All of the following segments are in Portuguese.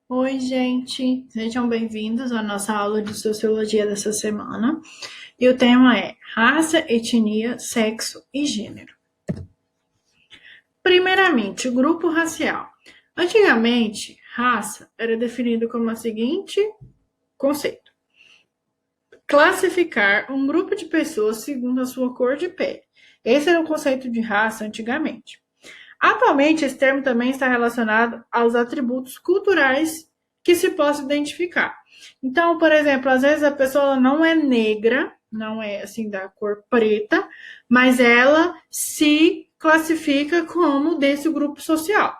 Oi, gente, sejam bem-vindos à nossa aula de sociologia dessa semana. E o tema é raça, etnia, sexo e gênero. Primeiramente, grupo racial. Antigamente, raça era definido como o seguinte conceito: classificar um grupo de pessoas segundo a sua cor de pele. Esse era o conceito de raça antigamente. Atualmente, esse termo também está relacionado aos atributos culturais que se possa identificar. Então, por exemplo, às vezes a pessoa não é negra, não é assim da cor preta, mas ela se classifica como desse grupo social,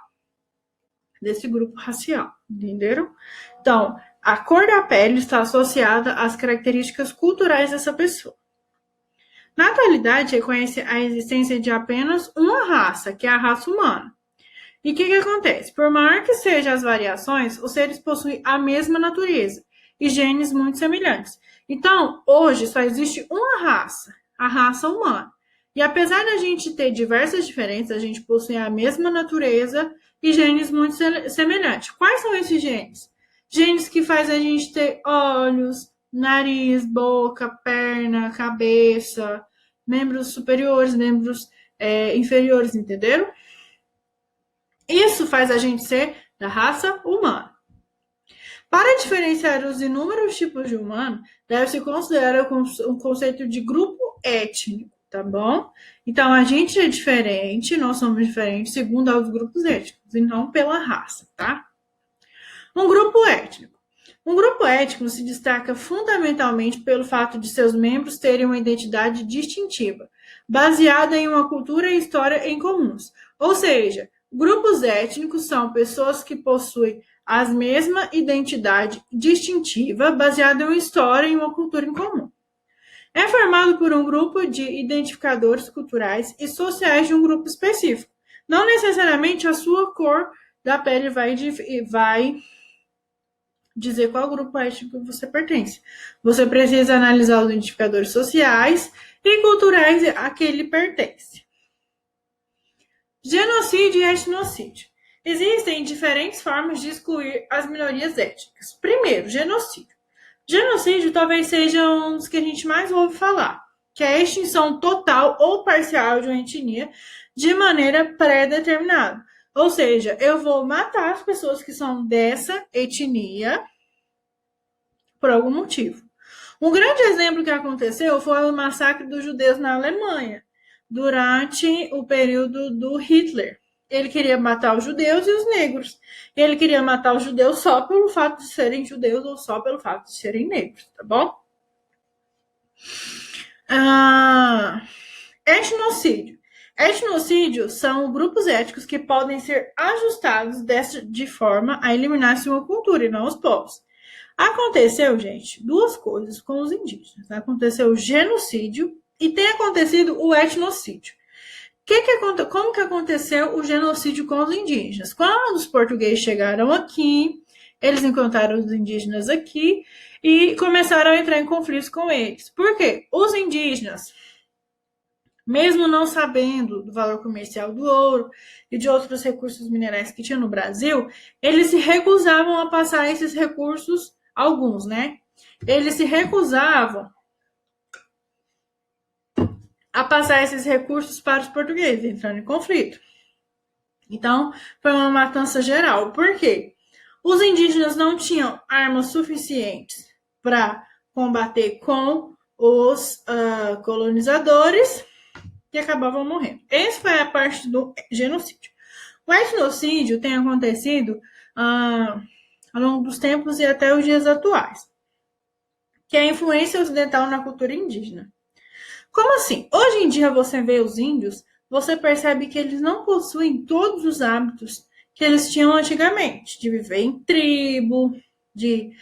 desse grupo racial, entenderam? Então, a cor da pele está associada às características culturais dessa pessoa. Na atualidade, reconhece a existência de apenas uma raça, que é a raça humana. E o que acontece? Por maior que sejam as variações, os seres possuem a mesma natureza e genes muito semelhantes. Então, hoje só existe uma raça, a raça humana. E apesar da gente ter diversas diferenças, a gente possui a mesma natureza e genes muito semelhantes. Quais são esses genes? Genes que fazem a gente ter olhos, nariz, boca, perna, cabeça, membros superiores, membros inferiores, entenderam? Isso faz a gente ser da raça humana. Para diferenciar os inúmeros tipos de humano, deve-se considerar o conceito de grupo étnico, tá bom? Então, a gente é diferente, nós somos diferentes segundo os grupos étnicos, e não pela raça, tá? Um grupo étnico. Um grupo étnico se destaca fundamentalmente pelo fato de seus membros terem uma identidade distintiva, baseada em uma cultura e história em comuns. Ou seja, grupos étnicos são pessoas que possuem a mesma identidade distintiva, baseada em uma história e uma cultura em comum. É formado por um grupo de identificadores culturais e sociais de um grupo específico. Não necessariamente a sua cor da pele vai dizer qual grupo étnico você pertence. Você precisa analisar os identificadores sociais e culturais a que ele pertence. Genocídio e etnocídio. Existem diferentes formas de excluir as minorias étnicas. Primeiro, genocídio. Genocídio talvez seja um dos que a gente mais ouve falar, que é a extinção total ou parcial de uma etnia de maneira pré-determinada. Ou seja, eu vou matar as pessoas que são dessa etnia por algum motivo. Um grande exemplo que aconteceu foi o massacre dos judeus na Alemanha, durante o período do Hitler. Ele queria matar os judeus e os negros. Ele queria matar os judeus só pelo fato de serem judeus ou só pelo fato de serem negros, tá bom? Etnocídio. Etnocídio são grupos étnicos que podem ser ajustados de forma a eliminar uma cultura e não os povos. Aconteceu, gente, duas coisas com os indígenas. Aconteceu o genocídio e tem acontecido o etnocídio. Como que aconteceu o genocídio com os indígenas? Quando os portugueses chegaram aqui, eles encontraram os indígenas aqui e começaram a entrar em conflitos com eles. Por quê? Os indígenas, mesmo não sabendo do valor comercial do ouro e de outros recursos minerais que tinha no Brasil, eles se recusavam a passar esses recursos, alguns, né? Eles se recusavam a passar esses recursos para os portugueses, entrando em conflito. Então, foi uma matança geral. Por quê? Os indígenas não tinham armas suficientes para combater com os colonizadores que acabavam morrendo. Essa foi a parte do genocídio. O etnocídio tem acontecido ao longo dos tempos e até os dias atuais, que é a influência ocidental na cultura indígena. Como assim? Hoje em dia você vê os índios, você percebe que eles não possuem todos os hábitos que eles tinham antigamente, de viver em tribo, de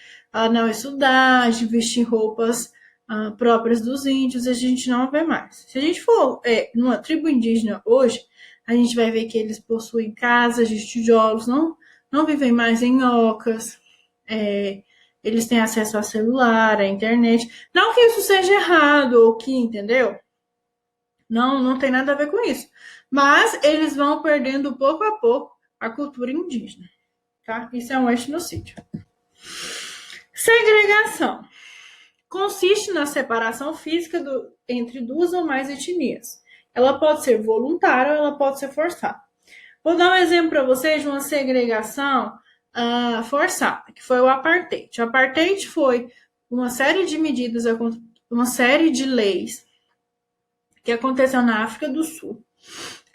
não estudar, de vestir roupas próprias dos índios, a gente não vê mais. Se a gente for numa tribo indígena hoje, a gente vai ver que eles possuem casas de tijolos, não vivem mais em ocas, eles têm acesso a celular, à internet. Não que isso seja errado, ou que, entendeu? Não tem nada a ver com isso. Mas eles vão perdendo pouco a pouco a cultura indígena. tá? Isso é um etnocídio. Segregação consiste na separação física entre duas ou mais etnias. Ela pode ser voluntária ou ela pode ser forçada. Vou dar um exemplo para vocês de uma segregação forçada, que foi o apartheid. O apartheid foi uma série de medidas, uma série de leis que aconteceu na África do Sul.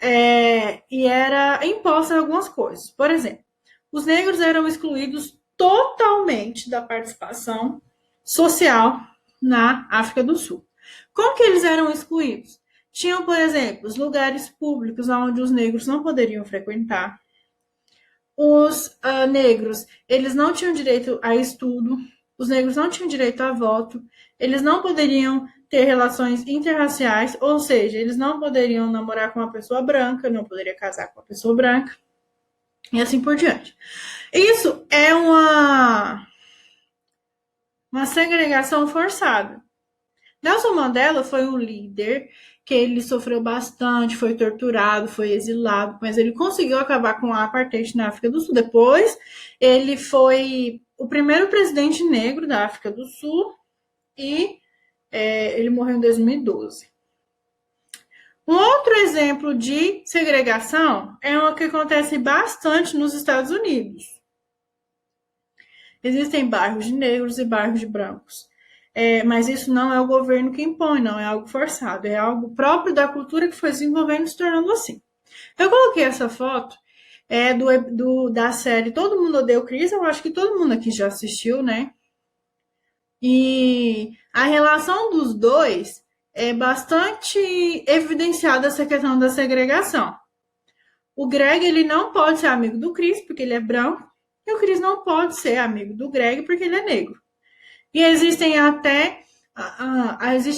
E era imposta algumas coisas. Por exemplo, os negros eram excluídos totalmente da participação social na África do Sul. Como que eles eram excluídos? Tinham, por exemplo, os lugares públicos onde os negros não poderiam frequentar. Os negros, eles não tinham direito a estudo. Os negros não tinham direito a voto. Eles não poderiam ter relações interraciais, ou seja, eles não poderiam namorar com uma pessoa branca, não poderiam casar com uma pessoa branca, e assim por diante. Isso é uma segregação forçada. Nelson Mandela foi um líder que ele sofreu bastante, foi torturado, foi exilado, mas ele conseguiu acabar com a apartheid na África do Sul. Depois, ele foi o primeiro presidente negro da África do Sul e ele morreu em 2012. Um outro exemplo de segregação é uma que acontece bastante nos Estados Unidos. Existem bairros de negros e bairros de brancos. Mas isso não é o governo que impõe, não é algo forçado, é algo próprio da cultura que foi desenvolvendo e se tornando assim. Eu coloquei essa foto da série Todo Mundo Odeia o Chris, eu acho que todo mundo aqui já assistiu, né? E a relação dos dois é bastante evidenciada essa questão da segregação. O Greg, ele não pode ser amigo do Chris porque ele é branco, e o Chris não pode ser amigo do Greg porque ele é negro. E existe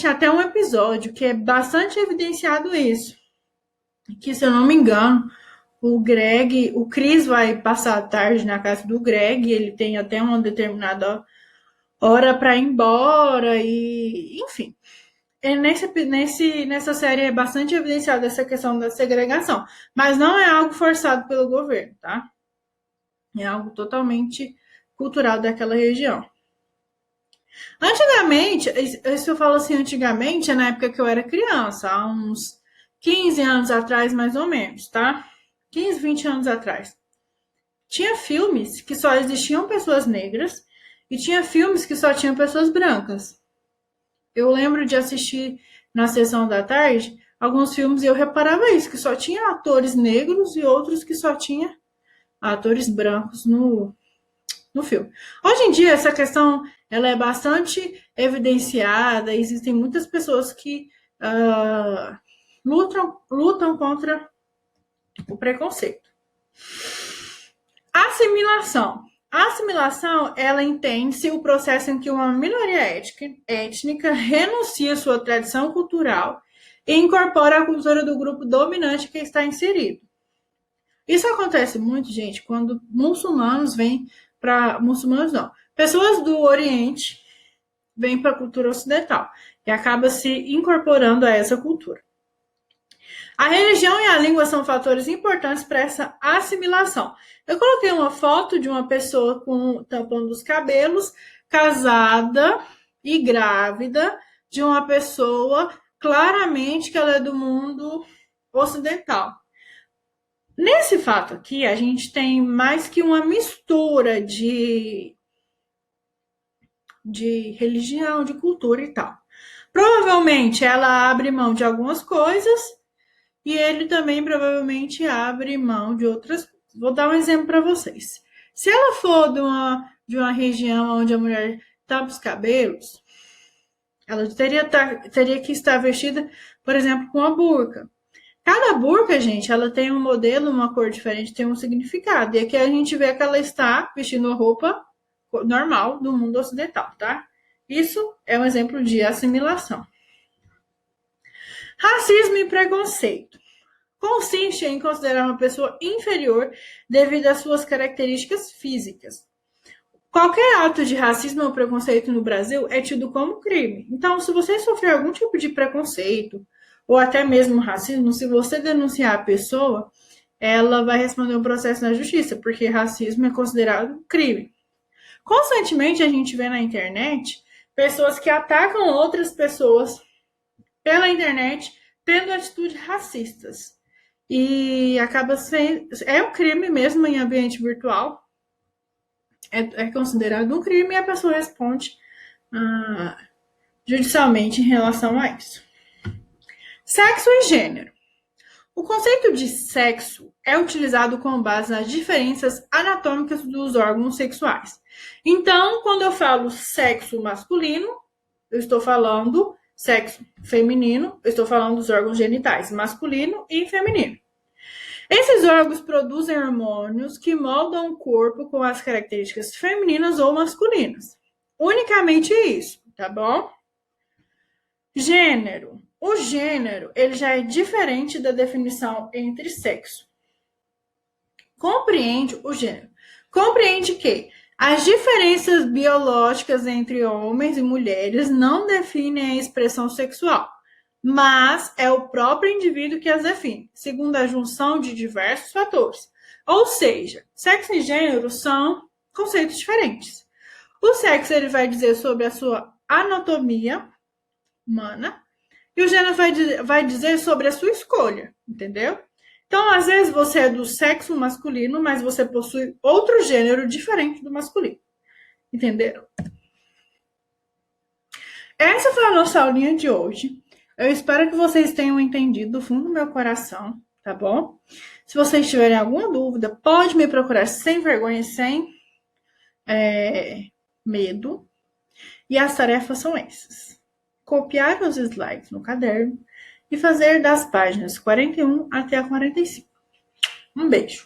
até um episódio que é bastante evidenciado isso. Que, se eu não me engano, o Chris vai passar a tarde na casa do Greg, ele tem até uma determinada hora para ir embora, e enfim. Nessa série é bastante evidenciada essa questão da segregação. Mas não é algo forçado pelo governo, tá? É algo totalmente cultural daquela região. Antigamente, se eu falo assim, antigamente, é na época que eu era criança, há uns 15 anos atrás, mais ou menos, tá? 15, 20 anos atrás. Tinha filmes que só existiam pessoas negras e tinha filmes que só tinham pessoas brancas. Eu lembro de assistir na sessão da tarde alguns filmes e eu reparava isso, que só tinha atores negros e outros que só tinha atores brancos no filme. Hoje em dia, essa questão ela é bastante evidenciada, existem muitas pessoas que lutam contra o preconceito. Assimilação. A assimilação, ela entende-se o processo em que uma minoria étnica renuncia à sua tradição cultural e incorpora a cultura do grupo dominante que está inserido. Isso acontece muito, gente, quando muçulmanos vêm para... Muçulmanos não. Pessoas do Oriente vêm para a cultura ocidental e acaba se incorporando a essa cultura. A religião e a língua são fatores importantes para essa assimilação. Eu coloquei uma foto de uma pessoa com tampão dos cabelos, casada e grávida, de uma pessoa claramente que ela é do mundo ocidental. Nesse fato aqui, a gente tem mais que uma mistura de religião, de cultura e tal. Provavelmente ela abre mão de algumas coisas e ele também provavelmente abre mão de outras. Vou dar um exemplo para vocês. Se ela for de uma região onde a mulher tampa os cabelos, ela teria que estar vestida, por exemplo, com a burca. Cada burca, gente, ela tem um modelo, uma cor diferente, tem um significado. E aqui a gente vê que ela está vestindo a roupa normal do mundo ocidental, tá? Isso é um exemplo de assimilação. Racismo e preconceito. Consiste em considerar uma pessoa inferior devido às suas características físicas. Qualquer ato de racismo ou preconceito no Brasil é tido como crime. Então, se você sofrer algum tipo de preconceito, ou até mesmo racismo, se você denunciar a pessoa, ela vai responder um processo na justiça, porque racismo é considerado crime. Constantemente a gente vê na internet pessoas que atacam outras pessoas pela internet tendo atitudes racistas. E acaba sendo. É um crime mesmo em ambiente virtual. É considerado um crime e a pessoa responde judicialmente em relação a isso. Sexo e gênero. O conceito de sexo é utilizado com base nas diferenças anatômicas dos órgãos sexuais. Então, quando eu falo sexo masculino, eu estou falando sexo feminino, eu estou falando dos órgãos genitais, masculino e feminino. Esses órgãos produzem hormônios que moldam o corpo com as características femininas ou masculinas. Unicamente isso, tá bom? Gênero. O gênero, ele já é diferente da definição entre sexo. Compreende o gênero. Compreende que as diferenças biológicas entre homens e mulheres não definem a expressão sexual, mas é o próprio indivíduo que as define, segundo a junção de diversos fatores. Ou seja, sexo e gênero são conceitos diferentes. O sexo ele vai dizer sobre a sua anatomia humana e o gênero vai dizer sobre a sua escolha, entendeu? Então, às vezes você é do sexo masculino, mas você possui outro gênero diferente do masculino. Entenderam? Essa foi a nossa aulinha de hoje. Eu espero que vocês tenham entendido do fundo do meu coração, tá bom? Se vocês tiverem alguma dúvida, pode me procurar sem vergonha e sem medo. E as tarefas são essas: copiar os slides no caderno e fazer das páginas 41 até a 45. Um beijo!